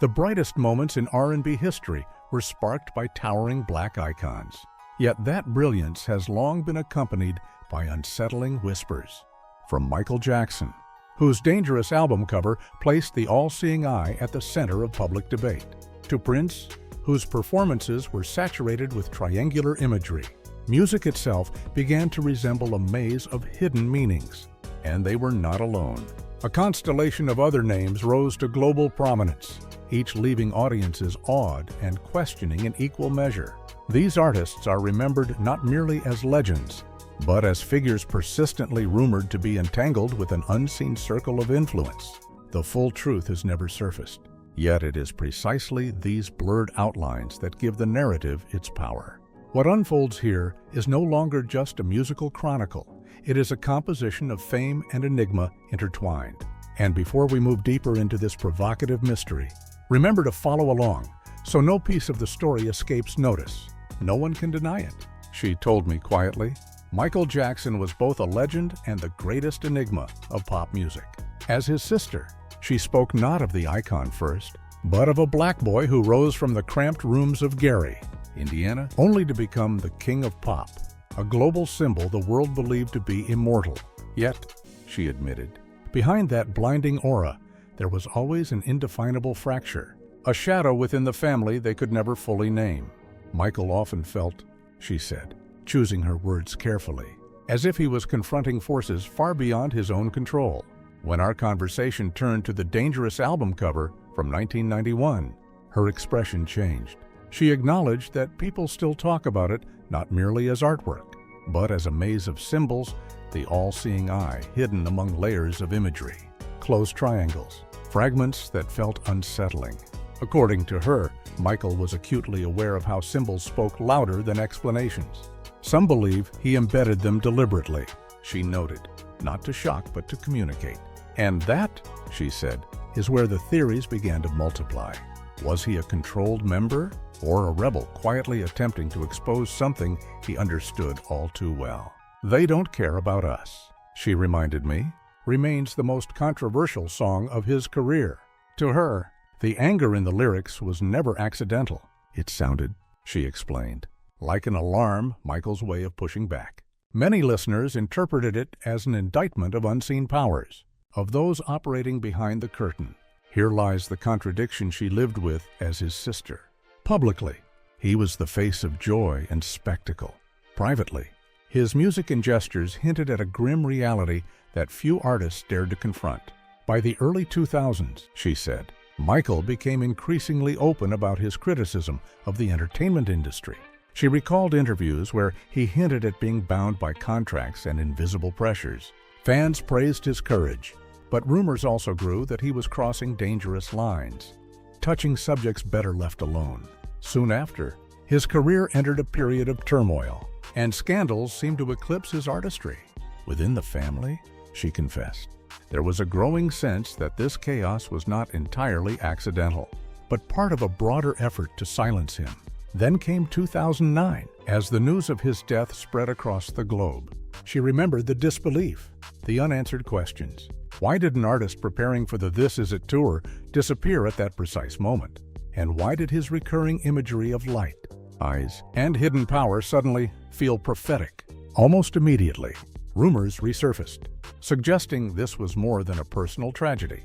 The brightest moments in R&B history were sparked by towering black icons. Yet that brilliance has long been accompanied by unsettling whispers. From Michael Jackson, whose dangerous album cover placed the all-seeing eye at the center of public debate, to Prince, whose performances were saturated with triangular imagery. Music itself began to resemble a maze of hidden meanings, and they were not alone. A constellation of other names rose to global prominence, each leaving audiences awed and questioning in equal measure. These artists are remembered not merely as legends, but as figures persistently rumored to be entangled with an unseen circle of influence. The full truth has never surfaced, yet it is precisely these blurred outlines that give the narrative its power. What unfolds here is no longer just a musical chronicle. It is a composition of fame and enigma intertwined. And before we move deeper into this provocative mystery, remember to follow along so no piece of the story escapes notice. No one can deny it, she told me quietly. Michael Jackson was both a legend and the greatest enigma of pop music. As his sister, she spoke not of the icon first, but of a black boy who rose from the cramped rooms of Gary, Indiana, only to become the king of pop, a global symbol the world believed to be immortal. Yet, she admitted, behind that blinding aura, there was always an indefinable fracture, a shadow within the family they could never fully name. Michael often felt, she said, choosing her words carefully, as if he was confronting forces far beyond his own control. When our conversation turned to the dangerous album cover from 1991, her expression changed. She acknowledged that people still talk about it not merely as artwork, but as a maze of symbols, the all-seeing eye hidden among layers of imagery, closed triangles, fragments that felt unsettling. According to her, Michael was acutely aware of how symbols spoke louder than explanations. Some believe he embedded them deliberately, she noted, not to shock but to communicate. And that, she said, is where the theories began to multiply. Was he a controlled member or a rebel quietly attempting to expose something he understood all too well? "They Don't Care About Us," she reminded me, remains the most controversial song of his career. To her, the anger in the lyrics was never accidental. It sounded, she explained, like an alarm, Michael's way of pushing back. Many listeners interpreted it as an indictment of unseen powers, of those operating behind the curtain. Here lies the contradiction she lived with as his sister. Publicly, he was the face of joy and spectacle. Privately, his music and gestures hinted at a grim reality that few artists dared to confront. By the early 2000s, she said, Michael became increasingly open about his criticism of the entertainment industry. She recalled interviews where he hinted at being bound by contracts and invisible pressures. Fans praised his courage, but rumors also grew that he was crossing dangerous lines, touching subjects better left alone. Soon after, his career entered a period of turmoil, and scandals seemed to eclipse his artistry. Within the family, she confessed, there was a growing sense that this chaos was not entirely accidental, but part of a broader effort to silence him. Then came 2009, as the news of his death spread across the globe. She remembered the disbelief, the unanswered questions. Why did an artist preparing for the This Is It tour disappear at that precise moment? And why did his recurring imagery of light, eyes, and hidden power suddenly feel prophetic? Almost immediately, rumors resurfaced, suggesting this was more than a personal tragedy,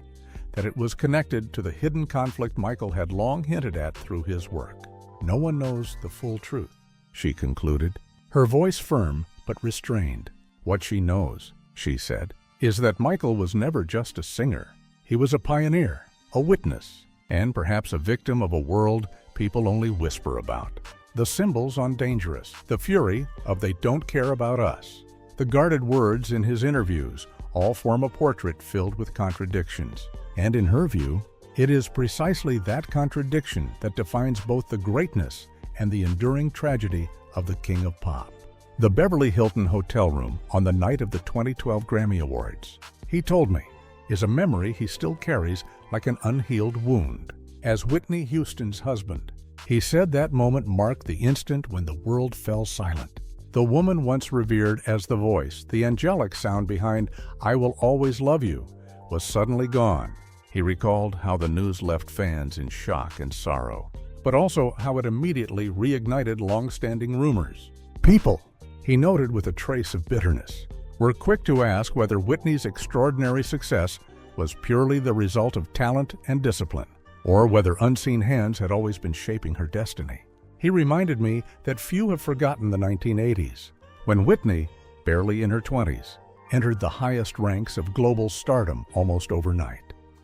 that it was connected to the hidden conflict Michael had long hinted at through his work. No one knows the full truth, she concluded, her voice firm but restrained. What she knows, she said, is that Michael was never just a singer. He was a pioneer, a witness, and perhaps a victim of a world people only whisper about. The symbols on Dangerous, the fury of They Don't Care About Us, the guarded words in his interviews all form a portrait filled with contradictions. And in her view, it is precisely that contradiction that defines both the greatness and the enduring tragedy of the King of Pop. The Beverly Hilton hotel room on the night of the 2012 Grammy Awards, he told me, is a memory he still carries like an unhealed wound. As Whitney Houston's husband, he said that moment marked the instant when the world fell silent. The woman once revered as the voice, the angelic sound behind I Will Always Love You, was suddenly gone. He recalled how the news left fans in shock and sorrow, but also how it immediately reignited long-standing rumors. People, he noted with a trace of bitterness, were quick to ask whether Whitney's extraordinary success was purely the result of talent and discipline, or whether unseen hands had always been shaping her destiny. He reminded me that few have forgotten the 1980s, when Whitney, barely in her 20s, entered the highest ranks of global stardom almost overnight.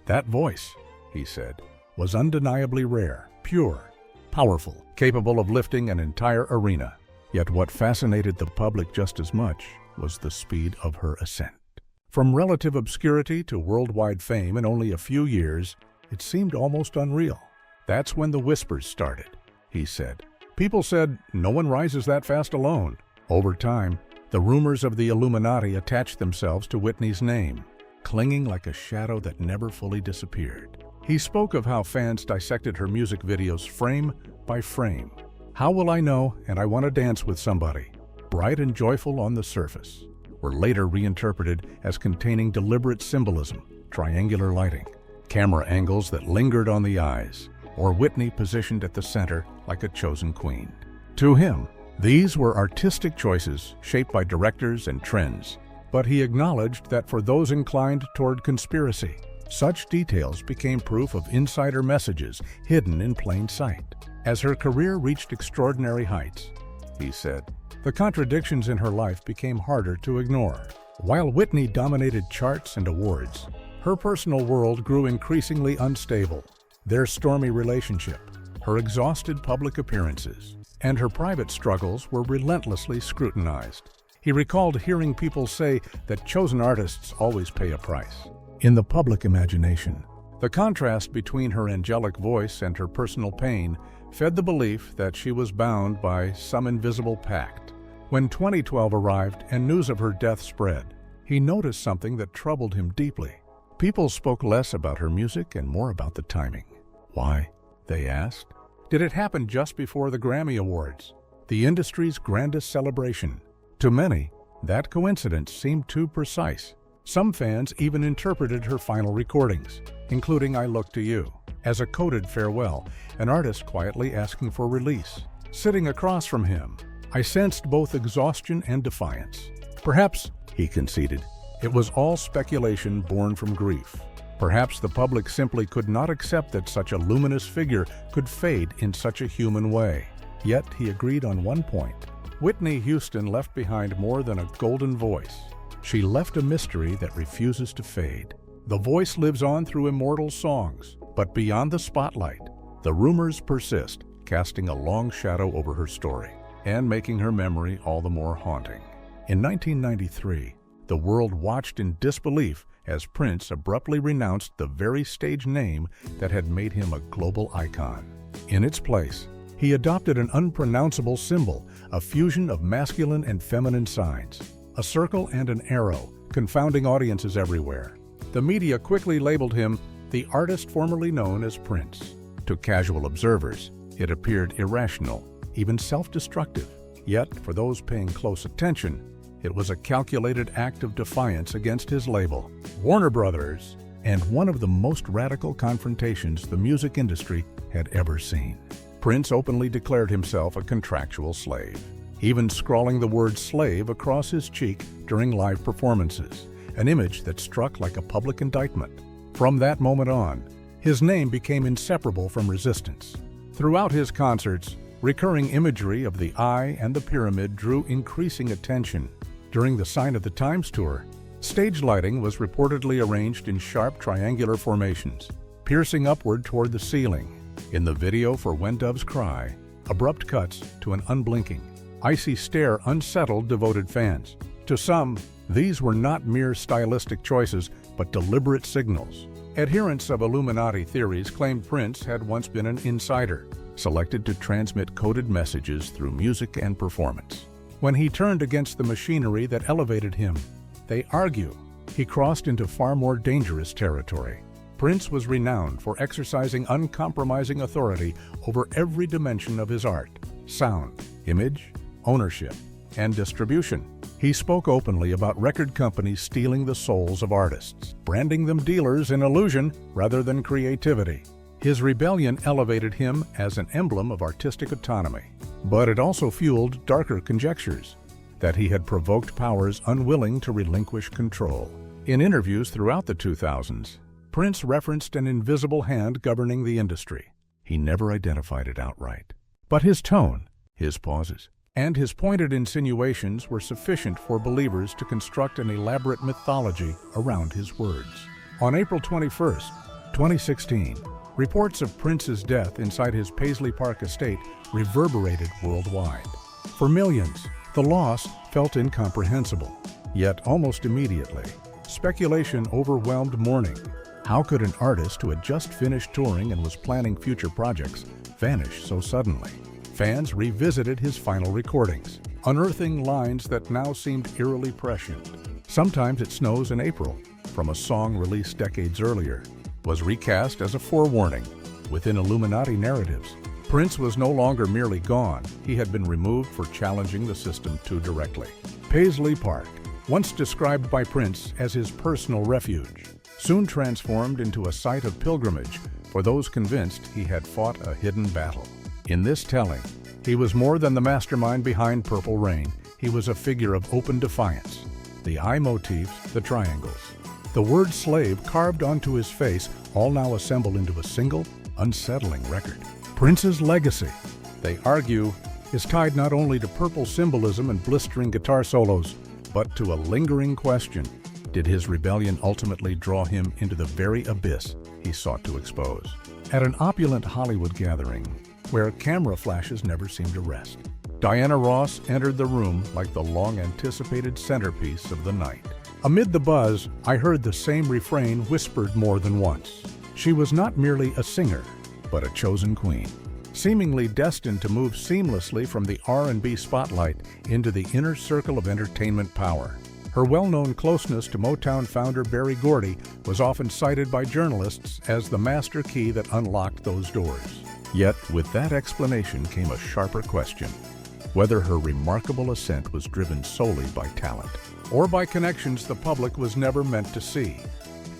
That voice, he said, was undeniably rare, pure, powerful, capable of lifting an entire arena. Yet what fascinated the public just as much was the speed of her ascent. From relative obscurity to worldwide fame in only a few years, it seemed almost unreal. That's when the whispers started, he said. People said, no one rises that fast alone. Over time, the rumors of the Illuminati attached themselves to Whitney's name, clinging like a shadow that never fully disappeared. He spoke of how fans dissected her music videos frame by frame. How Will I Know and I Want to Dance with Somebody, bright and joyful on the surface, were later reinterpreted as containing deliberate symbolism, triangular lighting, camera angles that lingered on the eyes, or Whitney positioned at the center like a chosen queen. To him, these were artistic choices shaped by directors and trends, but he acknowledged that for those inclined toward conspiracy, such details became proof of insider messages hidden in plain sight. As her career reached extraordinary heights, he said, the contradictions in her life became harder to ignore. While Whitney dominated charts and awards, her personal world grew increasingly unstable. Their stormy relationship, her exhausted public appearances, and her private struggles were relentlessly scrutinized. He recalled hearing people say that chosen artists always pay a price. In the public imagination, the contrast between her angelic voice and her personal pain fed the belief that she was bound by some invisible pact. When 2012 arrived and news of her death spread, he noticed something that troubled him deeply. People spoke less about her music and more about the timing. Why? They asked. Did it happen just before the Grammy Awards, the industry's grandest celebration? To many, that coincidence seemed too precise. Some fans even interpreted her final recordings, including I Look to You, as a coded farewell, an artist quietly asking for release. Sitting across from him, I sensed both exhaustion and defiance. Perhaps, he conceded, it was all speculation born from grief. Perhaps the public simply could not accept that such a luminous figure could fade in such a human way. Yet he agreed on one point. Whitney Houston left behind more than a golden voice. She left a mystery that refuses to fade. The voice lives on through immortal songs, but beyond the spotlight, the rumors persist, casting a long shadow over her story and making her memory all the more haunting. In 1993, the world watched in disbelief as Prince abruptly renounced the very stage name that had made him a global icon. In its place, he adopted an unpronounceable symbol, a fusion of masculine and feminine signs, a circle and an arrow, confounding audiences everywhere. The media quickly labeled him the artist formerly known as Prince. To casual observers, it appeared irrational, even self-destructive. Yet, for those paying close attention, it was a calculated act of defiance against his label, Warner Brothers, and one of the most radical confrontations the music industry had ever seen. Prince openly declared himself a contractual slave, even scrawling the word slave across his cheek during live performances, an image that struck like a public indictment. From that moment on, his name became inseparable from resistance. Throughout his concerts, recurring imagery of the eye and the pyramid drew increasing attention. During the Sign of the Times tour, stage lighting was reportedly arranged in sharp triangular formations, piercing upward toward the ceiling. In the video for When Doves Cry, abrupt cuts to an unblinking, icy stare unsettled devoted fans. To some, these were not mere stylistic choices, but deliberate signals. Adherents of Illuminati theories claimed Prince had once been an insider, selected to transmit coded messages through music and performance. When he turned against the machinery that elevated him, they argue he crossed into far more dangerous territory. Prince was renowned for exercising uncompromising authority over every dimension of his art: sound, image, ownership, and distribution. He spoke openly about record companies stealing the souls of artists, branding them dealers in illusion rather than creativity. His rebellion elevated him as an emblem of artistic autonomy, but it also fueled darker conjectures that he had provoked powers unwilling to relinquish control. In interviews throughout the 2000s, Prince referenced an invisible hand governing the industry. He never identified it outright. But his tone, his pauses, and his pointed insinuations were sufficient for believers to construct an elaborate mythology around his words. On April 21, 2016, reports of Prince's death inside his Paisley Park estate reverberated worldwide. For millions, the loss felt incomprehensible. Yet almost immediately, speculation overwhelmed mourning. How could an artist who had just finished touring and was planning future projects vanish so suddenly? Fans revisited his final recordings, unearthing lines that now seemed eerily prescient. Sometimes It Snows in April, from a song released decades earlier, was recast as a forewarning within Illuminati narratives. Prince was no longer merely gone, he had been removed for challenging the system too directly. Paisley Park, once described by Prince as his personal refuge, soon transformed into a site of pilgrimage for those convinced he had fought a hidden battle. In this telling, he was more than the mastermind behind Purple Rain. He was a figure of open defiance. The eye motifs, the triangles, the word slave carved onto his face, all now assemble into a single, unsettling record. Prince's legacy, they argue, is tied not only to purple symbolism and blistering guitar solos, but to a lingering question: did his rebellion ultimately draw him into the very abyss he sought to expose? At an opulent Hollywood gathering, where camera flashes never seemed to rest, Diana Ross entered the room like the long-anticipated centerpiece of the night. Amid the buzz, I heard the same refrain whispered more than once. She was not merely a singer, but a chosen queen, seemingly destined to move seamlessly from the R&B spotlight into the inner circle of entertainment power. Her well-known closeness to Motown founder Berry Gordy was often cited by journalists as the master key that unlocked those doors. Yet, with that explanation came a sharper question: whether her remarkable ascent was driven solely by talent, or by connections the public was never meant to see.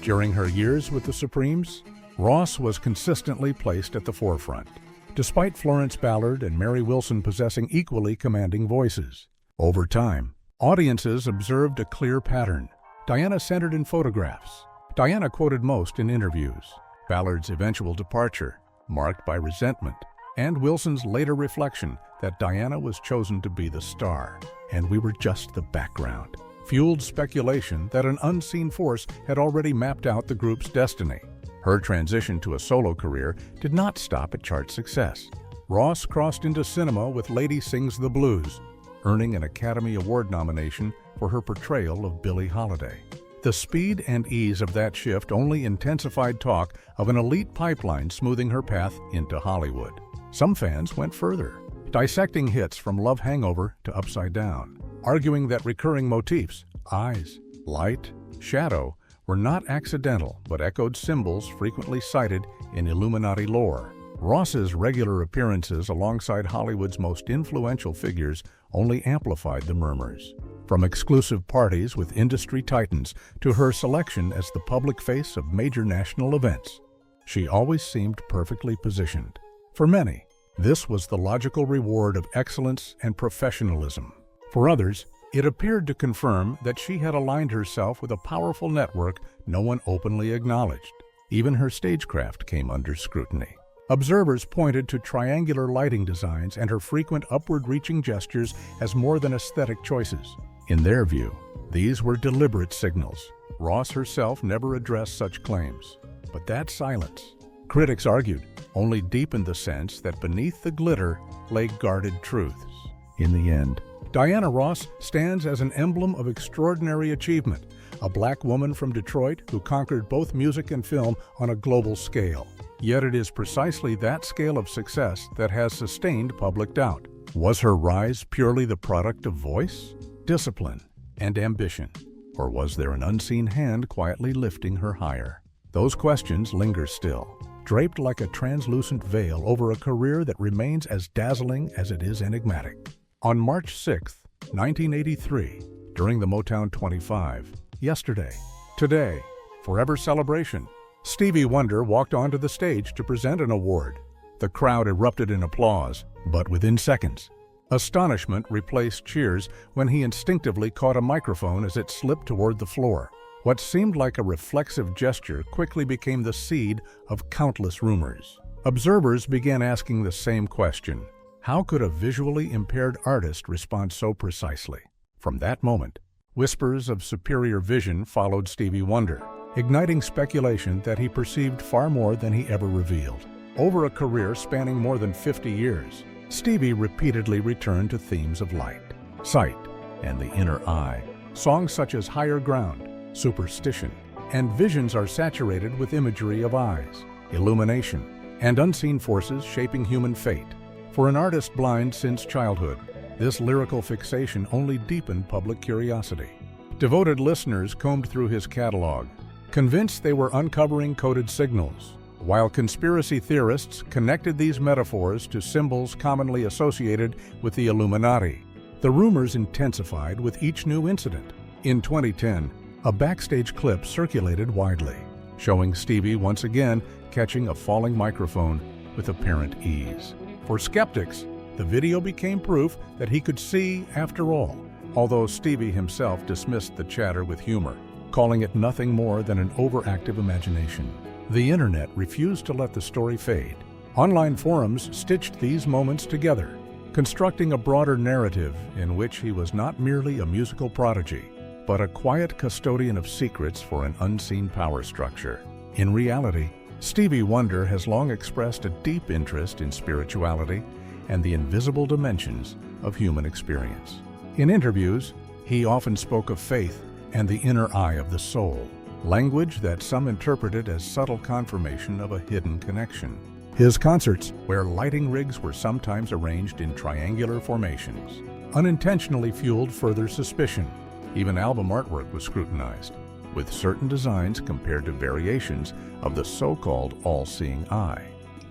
During her years with the Supremes, Ross was consistently placed at the forefront, despite Florence Ballard and Mary Wilson possessing equally commanding voices. Over time, audiences observed a clear pattern. Diana centered in photographs. Diana quoted most in interviews. Ballard's eventual departure, marked by resentment, and Wilson's later reflection that Diana was chosen to be the star, and we were just the background, fueled speculation that an unseen force had already mapped out the group's destiny. Her transition to a solo career did not stop at chart success. Ross crossed into cinema with Lady Sings the Blues, earning an Academy Award nomination for her portrayal of Billie Holiday. The speed and ease of that shift only intensified talk of an elite pipeline smoothing her path into Hollywood. Some fans went further, dissecting hits from Love Hangover to Upside Down, arguing that recurring motifs, eyes, light, shadow, were not accidental but echoed symbols frequently cited in Illuminati lore. Ross's regular appearances alongside Hollywood's most influential figures only amplified the murmurs. From exclusive parties with industry titans to her selection as the public face of major national events, she always seemed perfectly positioned. For many, this was the logical reward of excellence and professionalism. For others, it appeared to confirm that she had aligned herself with a powerful network no one openly acknowledged. Even her stagecraft came under scrutiny. Observers pointed to triangular lighting designs and her frequent upward-reaching gestures as more than aesthetic choices. In their view, these were deliberate signals. Ross herself never addressed such claims. But that silence, critics argued, only deepened the sense that beneath the glitter lay guarded truths. In the end, Diana Ross stands as an emblem of extraordinary achievement, a black woman from Detroit who conquered both music and film on a global scale. Yet it is precisely that scale of success that has sustained public doubt. Was her rise purely the product of voice, discipline, and ambition? Or was there an unseen hand quietly lifting her higher? Those questions linger still, draped like a translucent veil over a career that remains as dazzling as it is enigmatic. On March 6, 1983, during the Motown 25, Yesterday, Today, Forever celebration, Stevie Wonder walked onto the stage to present an award. The crowd erupted in applause, but within seconds, astonishment replaced cheers when he instinctively caught a microphone as it slipped toward the floor. What seemed like a reflexive gesture quickly became the seed of countless rumors. Observers began asking the same question: how could a visually impaired artist respond so precisely? From that moment, whispers of superior vision followed Stevie Wonder, igniting speculation that he perceived far more than he ever revealed. Over a career spanning more than 50 years, Stevie repeatedly returned to themes of light, sight, and the inner eye. Songs such as Higher Ground, Superstition, and Visions are saturated with imagery of eyes, illumination, and unseen forces shaping human fate. For an artist blind since childhood, this lyrical fixation only deepened public curiosity. Devoted listeners combed through his catalog, convinced they were uncovering coded signals, while conspiracy theorists connected these metaphors to symbols commonly associated with the Illuminati. The rumors intensified with each new incident. In 2010, a backstage clip circulated widely, showing Stevie once again catching a falling microphone with apparent ease. For skeptics, the video became proof that he could see after all, although Stevie himself dismissed the chatter with humor, calling it nothing more than an overactive imagination. The internet refused to let the story fade. Online forums stitched these moments together, constructing a broader narrative in which he was not merely a musical prodigy, but a quiet custodian of secrets for an unseen power structure. In reality, Stevie Wonder has long expressed a deep interest in spirituality and the invisible dimensions of human experience. In interviews, he often spoke of faith and the inner eye of the soul, language that some interpreted as subtle confirmation of a hidden connection. His concerts, where lighting rigs were sometimes arranged in triangular formations, unintentionally fueled further suspicion. Even album artwork was scrutinized, with certain designs compared to variations of the so-called all-seeing eye.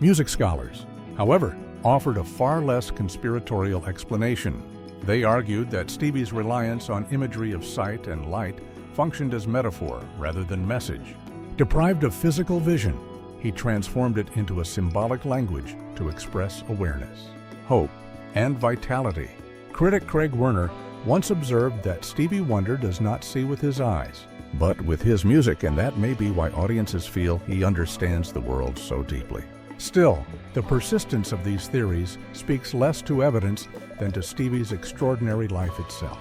Music scholars, however, offered a far less conspiratorial explanation. They argued that Stevie's reliance on imagery of sight and light functioned as metaphor rather than message. Deprived of physical vision, he transformed it into a symbolic language to express awareness, hope, and vitality. Critic Craig Werner once observed that Stevie Wonder does not see with his eyes, but with his music, and that may be why audiences feel he understands the world so deeply. Still, the persistence of these theories speaks less to evidence than to Stevie's extraordinary life itself.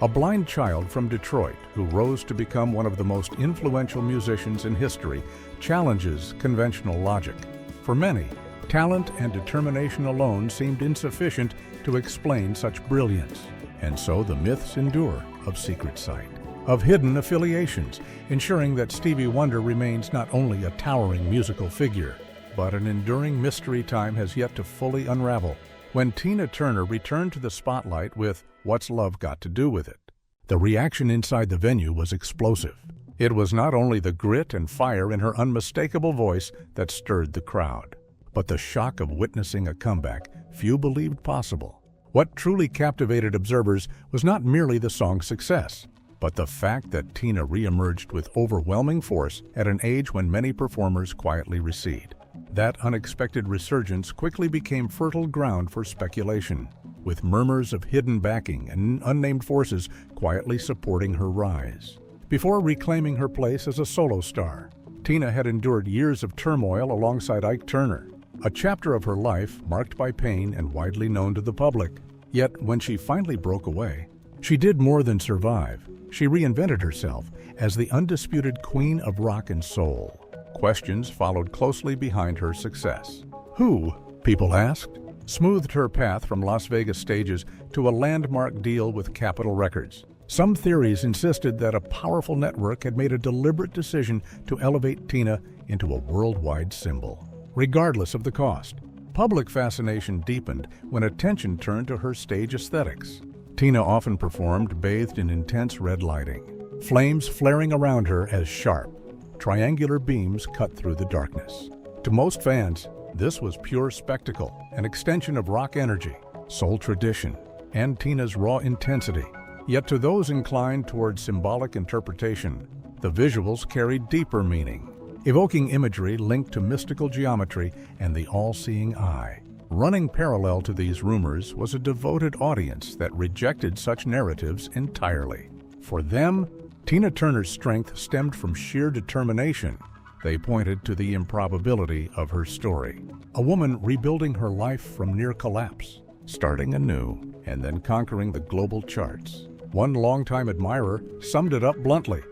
A blind child from Detroit who rose to become one of the most influential musicians in history challenges conventional logic. For many, talent and determination alone seemed insufficient to explain such brilliance, and so the myths endure of secret sight, of hidden affiliations, ensuring that Stevie Wonder remains not only a towering musical figure, but an enduring mystery time has yet to fully unravel. When Tina Turner returned to the spotlight with What's Love Got to Do with It?, the reaction inside the venue was explosive. It was not only the grit and fire in her unmistakable voice that stirred the crowd, but the shock of witnessing a comeback few believed possible. What truly captivated observers was not merely the song's success, but the fact that Tina re-emerged with overwhelming force at an age when many performers quietly recede. That unexpected resurgence quickly became fertile ground for speculation, with murmurs of hidden backing and unnamed forces quietly supporting her rise. Before reclaiming her place as a solo star, Tina had endured years of turmoil alongside Ike Turner, a chapter of her life marked by pain and widely known to the public. Yet when she finally broke away, she did more than survive. She reinvented herself as the undisputed queen of rock and soul. Questions followed closely behind her success. Who, people asked, smoothed her path from Las Vegas stages to a landmark deal with Capitol Records? Some theories insisted that a powerful network had made a deliberate decision to elevate Tina into a worldwide symbol. Regardless of the cost, public fascination deepened when attention turned to her stage aesthetics. Tina often performed bathed in intense red lighting, flames flaring around her as sharp, triangular beams cut through the darkness. To most fans, this was pure spectacle, an extension of rock energy, soul tradition, and Tina's raw intensity. Yet to those inclined toward symbolic interpretation, the visuals carried deeper meaning, evoking imagery linked to mystical geometry and the all-seeing eye. Running parallel to these rumors was a devoted audience that rejected such narratives entirely. For them, Tina Turner's strength stemmed from sheer determination. They pointed to the improbability of her story. A woman rebuilding her life from near collapse, starting anew, and then conquering the global charts. One longtime admirer summed it up bluntly: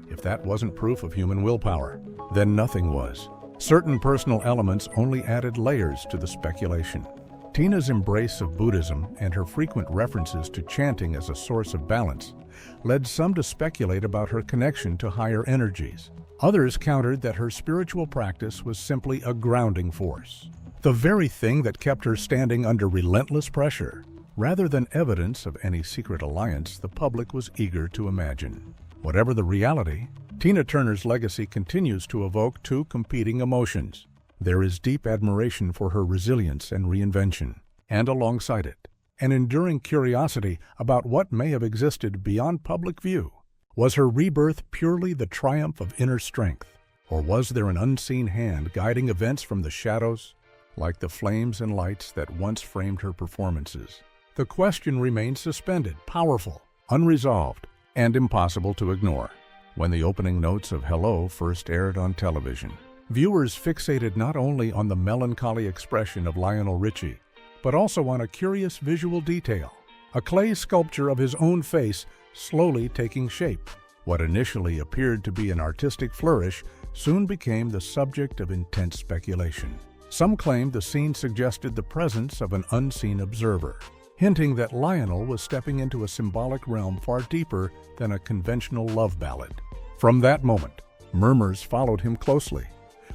if that wasn't proof of human willpower, then nothing was. Certain personal elements only added layers to the speculation. Tina's embrace of Buddhism and her frequent references to chanting as a source of balance led some to speculate about her connection to higher energies. Others countered that her spiritual practice was simply a grounding force, the very thing that kept her standing under relentless pressure. Rather than evidence of any secret alliance the public was eager to imagine. Whatever the reality, Tina Turner's legacy continues to evoke two competing emotions. There is deep admiration for her resilience and reinvention, and alongside it, an enduring curiosity about what may have existed beyond public view. Was her rebirth purely the triumph of inner strength, or was there an unseen hand guiding events from the shadows, like the flames and lights that once framed her performances? The question remains suspended, powerful, unresolved, and impossible to ignore. When the opening notes of Hello first aired on television, viewers fixated not only on the melancholy expression of Lionel Richie, but also on a curious visual detail, a clay sculpture of his own face slowly taking shape. What initially appeared to be an artistic flourish soon became the subject of intense speculation. Some claimed the scene suggested the presence of an unseen observer, hinting that Lionel was stepping into a symbolic realm far deeper than a conventional love ballad. From that moment, murmurs followed him closely.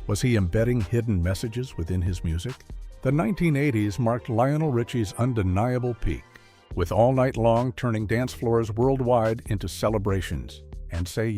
Was he embedding hidden messages within his music? The 1980s marked Lionel Richie's undeniable peak, with All Night Long turning dance floors worldwide into celebrations, and Say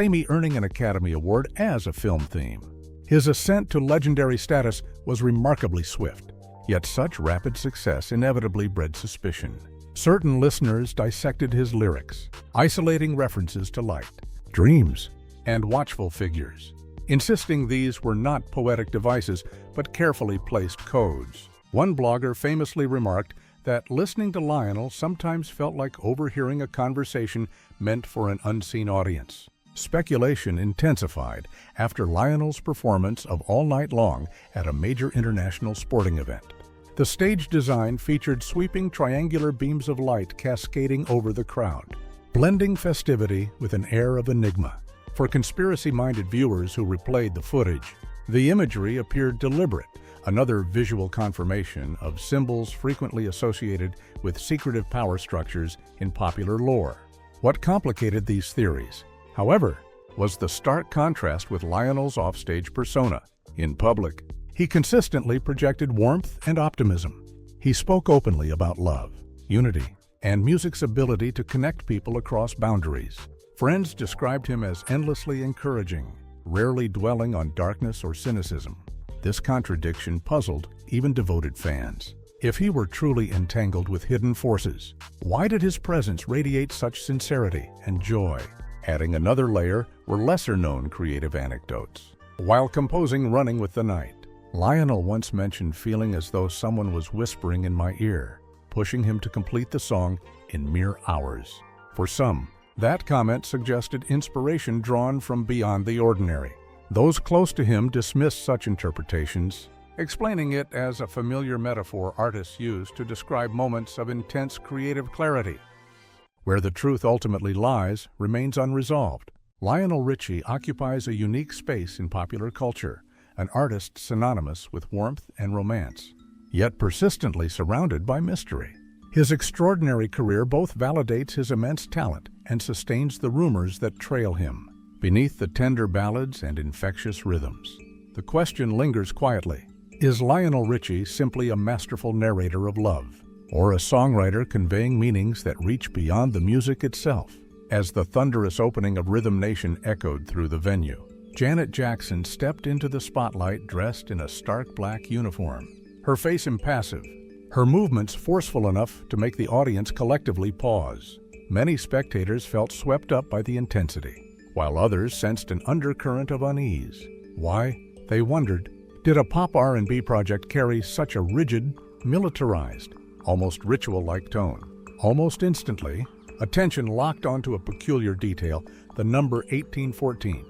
Me earning an Academy Award as a film theme. His ascent to legendary status was remarkably swift, yet such rapid success inevitably bred suspicion. Certain listeners dissected his lyrics, isolating references to light, dreams, and watchful figures, insisting these were not poetic devices but carefully placed codes. One blogger famously remarked that listening to Lionel sometimes felt like overhearing a conversation meant for an unseen audience. Speculation intensified after Lionel's performance of All Night Long at a major international sporting event. The stage design featured sweeping triangular beams of light cascading over the crowd, blending festivity with an air of enigma. For conspiracy-minded viewers who replayed the footage, the imagery appeared deliberate, another visual confirmation of symbols frequently associated with secretive power structures in popular lore. What complicated these theories, however, was the stark contrast with Lionel's offstage persona. In public, he consistently projected warmth and optimism. He spoke openly about love, unity, and music's ability to connect people across boundaries. Friends described him as endlessly encouraging, rarely dwelling on darkness or cynicism. This contradiction puzzled even devoted fans. If he were truly entangled with hidden forces, why did his presence radiate such sincerity and joy? Adding another layer were lesser-known creative anecdotes. While composing Running with the Night, Lionel once mentioned feeling as though someone was whispering in my ear, pushing him to complete the song in mere hours. For some, that comment suggested inspiration drawn from beyond the ordinary. Those close to him dismissed such interpretations, explaining it as a familiar metaphor artists use to describe moments of intense creative clarity. Where the truth ultimately lies remains unresolved. Lionel Richie occupies a unique space in popular culture, an artist synonymous with warmth and romance, yet persistently surrounded by mystery. His extraordinary career both validates his immense talent and sustains the rumors that trail him. Beneath the tender ballads and infectious rhythms, the question lingers quietly: is Lionel Richie simply a masterful narrator of love, or a songwriter conveying meanings that reach beyond the music itself? As the thunderous opening of Rhythm Nation echoed through the venue, Janet Jackson stepped into the spotlight dressed in a stark black uniform, her face impassive, her movements forceful enough to make the audience collectively pause. Many spectators felt swept up by the intensity, while others sensed an undercurrent of unease. Why? They wondered. Did a pop R&B project carry such a rigid, militarized, almost ritual-like tone? Almost instantly, attention locked onto a peculiar detail, the number 1814,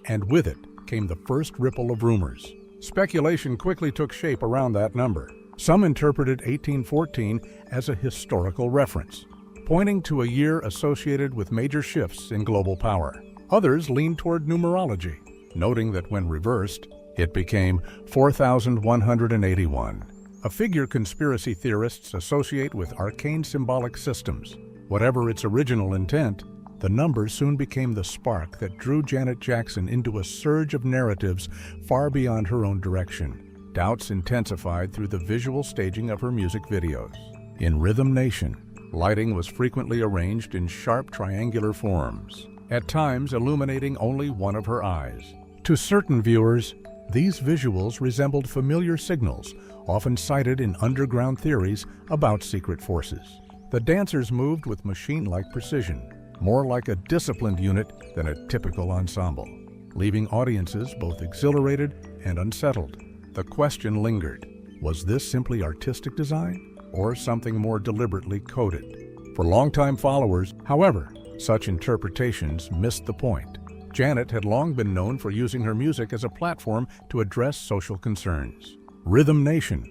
and with it came the first ripple of rumors. Speculation quickly took shape around that number. Some interpreted 1814 as a historical reference, pointing to a year associated with major shifts in global power. Others leaned toward numerology, noting that when reversed, it became 4181, a figure conspiracy theorists associate with arcane symbolic systems. Whatever its original intent, the number soon became the spark that drew Janet Jackson into a surge of narratives far beyond her own direction. Doubts intensified through the visual staging of her music videos. In Rhythm Nation, lighting was frequently arranged in sharp triangular forms, at times illuminating only one of her eyes. To certain viewers, these visuals resembled familiar signals, often cited in underground theories about secret forces. The dancers moved with machine-like precision, more like a disciplined unit than a typical ensemble, leaving audiences both exhilarated and unsettled. The question lingered: was this simply artistic design, or something more deliberately coded? For longtime followers, however, such interpretations missed the point. Janet had long been known for using her music as a platform to address social concerns. Rhythm Nation,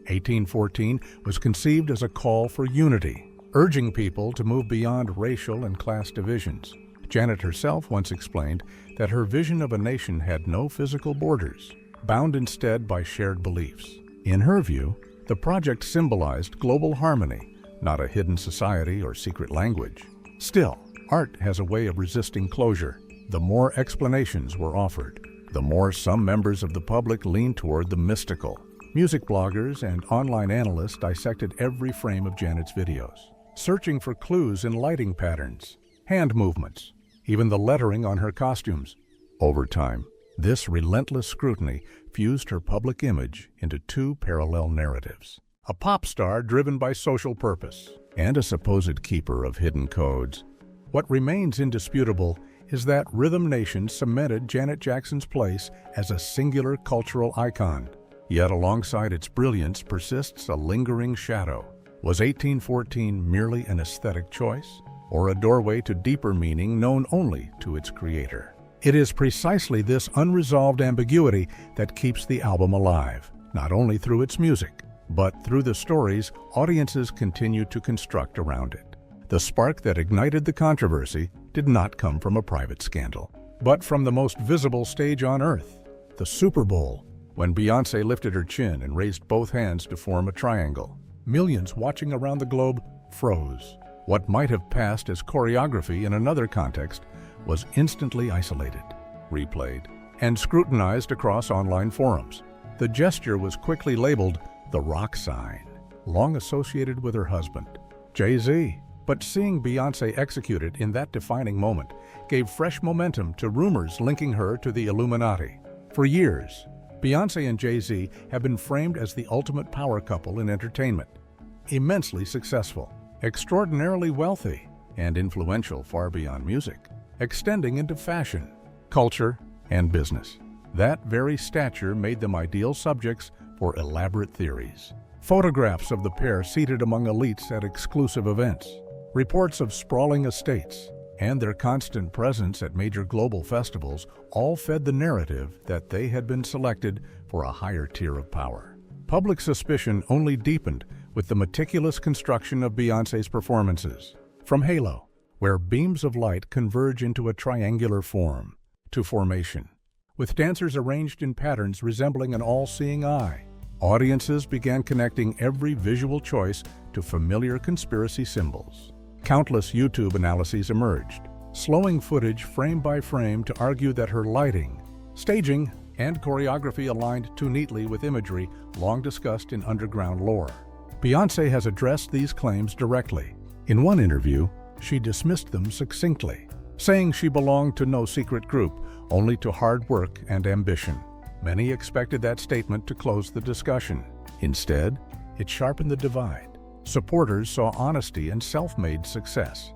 1814, was conceived as a call for unity, urging people to move beyond racial and class divisions. Janet herself once explained that her vision of a nation had no physical borders, bound instead by shared beliefs. In her view, the project symbolized global harmony, not a hidden society or secret language. Still, art has a way of resisting closure. The more explanations were offered, the more some members of the public leaned toward the mystical. Music bloggers and online analysts dissected every frame of Janet's videos, searching for clues in lighting patterns, hand movements, even the lettering on her costumes. Over time, this relentless scrutiny fused her public image into two parallel narratives: a pop star driven by social purpose, and a supposed keeper of hidden codes. What remains indisputable is that Rhythm Nation cemented Janet Jackson's place as a singular cultural icon. Yet alongside its brilliance persists a lingering shadow. Was 1814 merely an aesthetic choice, or a doorway to deeper meaning known only to its creator? It is precisely this unresolved ambiguity that keeps the album alive, not only through its music, but through the stories audiences continue to construct around it. The spark that ignited the controversy did not come from a private scandal, but from the most visible stage on Earth, the Super Bowl, when Beyoncé lifted her chin and raised both hands to form a triangle. Millions watching around the globe froze. What might have passed as choreography in another context was instantly isolated, replayed, and scrutinized across online forums. The gesture was quickly labeled the rock sign, long associated with her husband, Jay-Z. But seeing Beyoncé executed in that defining moment gave fresh momentum to rumors linking her to the Illuminati. For years, Beyoncé and Jay-Z have been framed as the ultimate power couple in entertainment. Immensely successful, extraordinarily wealthy, and influential far beyond music, extending into fashion, culture, and business. That very stature made them ideal subjects for elaborate theories. Photographs of the pair seated among elites at exclusive events, reports of sprawling estates, and their constant presence at major global festivals all fed the narrative that they had been selected for a higher tier of power. Public suspicion only deepened with the meticulous construction of Beyoncé's performances. From Halo, where beams of light converge into a triangular form, to Formation, with dancers arranged in patterns resembling an all-seeing eye, audiences began connecting every visual choice to familiar conspiracy symbols. Countless YouTube analyses emerged, slowing footage frame by frame to argue that her lighting, staging, and choreography aligned too neatly with imagery long discussed in underground lore. Beyoncé has addressed these claims directly. In one interview, she dismissed them succinctly, saying she belonged to no secret group, only to hard work and ambition. Many expected that statement to close the discussion. Instead, it sharpened the divide. Supporters saw honesty and self-made success,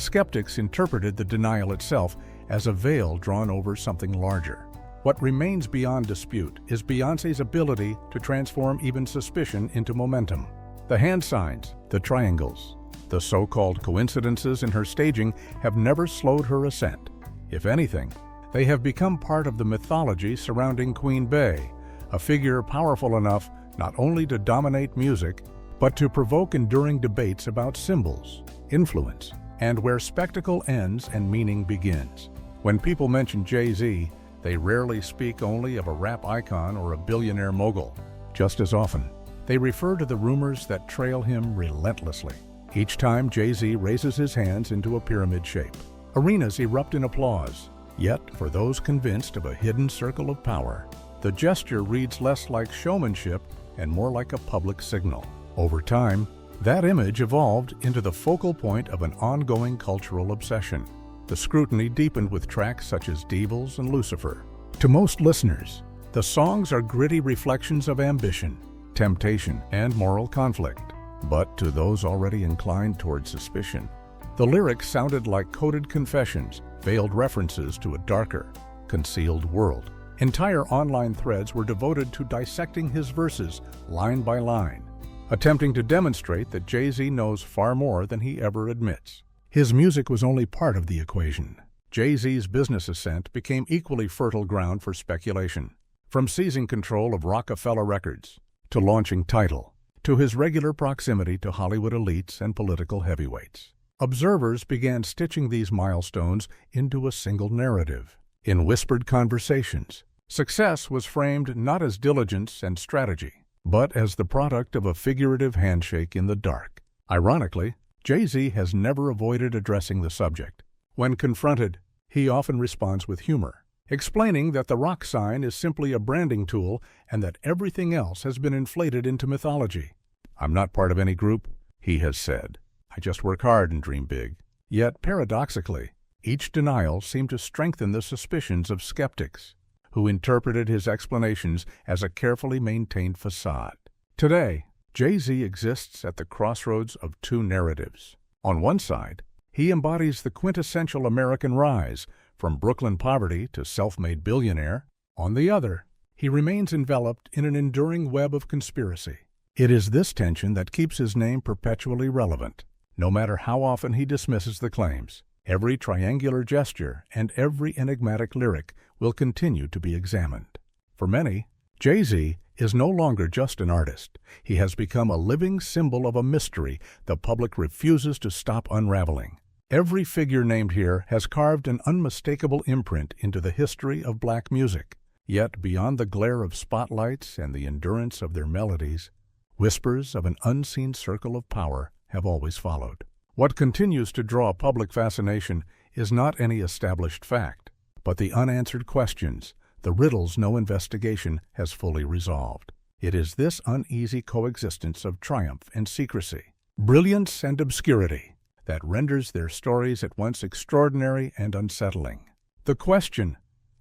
Skeptics interpreted the denial itself as a veil drawn over something larger. What remains beyond dispute is Beyoncé's ability to transform even suspicion into momentum. The hand signs, the triangles, the so-called coincidences in her staging have never slowed her ascent. If anything, they have become part of the mythology surrounding Queen Bey, a figure powerful enough not only to dominate music, but to provoke enduring debates about symbols, influence, and where spectacle ends and meaning begins. When people mention Jay-Z, they rarely speak only of a rap icon or a billionaire mogul. Just as often, they refer to the rumors that trail him relentlessly. Each time Jay-Z raises his hands into a pyramid shape, arenas erupt in applause. Yet, for those convinced of a hidden circle of power, the gesture reads less like showmanship and more like a public signal. Over time, that image evolved into the focal point of an ongoing cultural obsession. The scrutiny deepened with tracks such as Devils and Lucifer. To most listeners, the songs are gritty reflections of ambition, temptation, and moral conflict. But to those already inclined toward suspicion, the lyrics sounded like coded confessions, veiled references to a darker, concealed world. Entire online threads were devoted to dissecting his verses line by line, attempting to demonstrate that Jay-Z knows far more than he ever admits. His music was only part of the equation. Jay-Z's business ascent became equally fertile ground for speculation. From seizing control of Rockefeller Records, to launching Tidal, to his regular proximity to Hollywood elites and political heavyweights, observers began stitching these milestones into a single narrative. In whispered conversations, success was framed not as diligence and strategy, but as the product of a figurative handshake in the dark. Ironically, Jay-Z has never avoided addressing the subject. When confronted, he often responds with humor, explaining that the rock sign is simply a branding tool and that everything else has been inflated into mythology. "I'm not part of any group," he has said. "I just work hard and dream big." Yet, paradoxically, each denial seemed to strengthen the suspicions of skeptics, who interpreted his explanations as a carefully maintained facade. Today, Jay-Z exists at the crossroads of two narratives. On one side, he embodies the quintessential American rise, from Brooklyn poverty to self-made billionaire. On the other, he remains enveloped in an enduring web of conspiracy. It is this tension that keeps his name perpetually relevant. No matter how often he dismisses the claims, every triangular gesture and every enigmatic lyric will continue to be examined. For many, Jay-Z is no longer just an artist. He has become a living symbol of a mystery the public refuses to stop unraveling. Every figure named here has carved an unmistakable imprint into the history of black music. Yet, beyond the glare of spotlights and the endurance of their melodies, whispers of an unseen circle of power have always followed. What continues to draw public fascination is not any established fact, but the unanswered questions, the riddles no investigation has fully resolved. It is this uneasy coexistence of triumph and secrecy, brilliance and obscurity, that renders their stories at once extraordinary and unsettling. The question,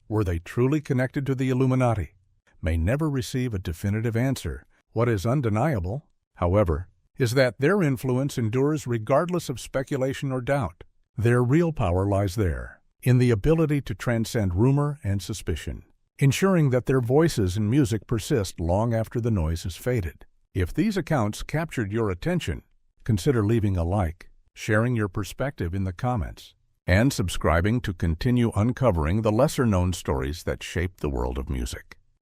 were they truly connected to the Illuminati, may never receive a definitive answer. What is undeniable, however, is that their influence endures regardless of speculation or doubt. Their real power lies there, in the ability to transcend rumor and suspicion, ensuring that their voices and music persist long after the noise has faded. If these accounts captured your attention, consider leaving a like, sharing your perspective in the comments, and subscribing to continue uncovering the lesser-known stories that shape the world of music.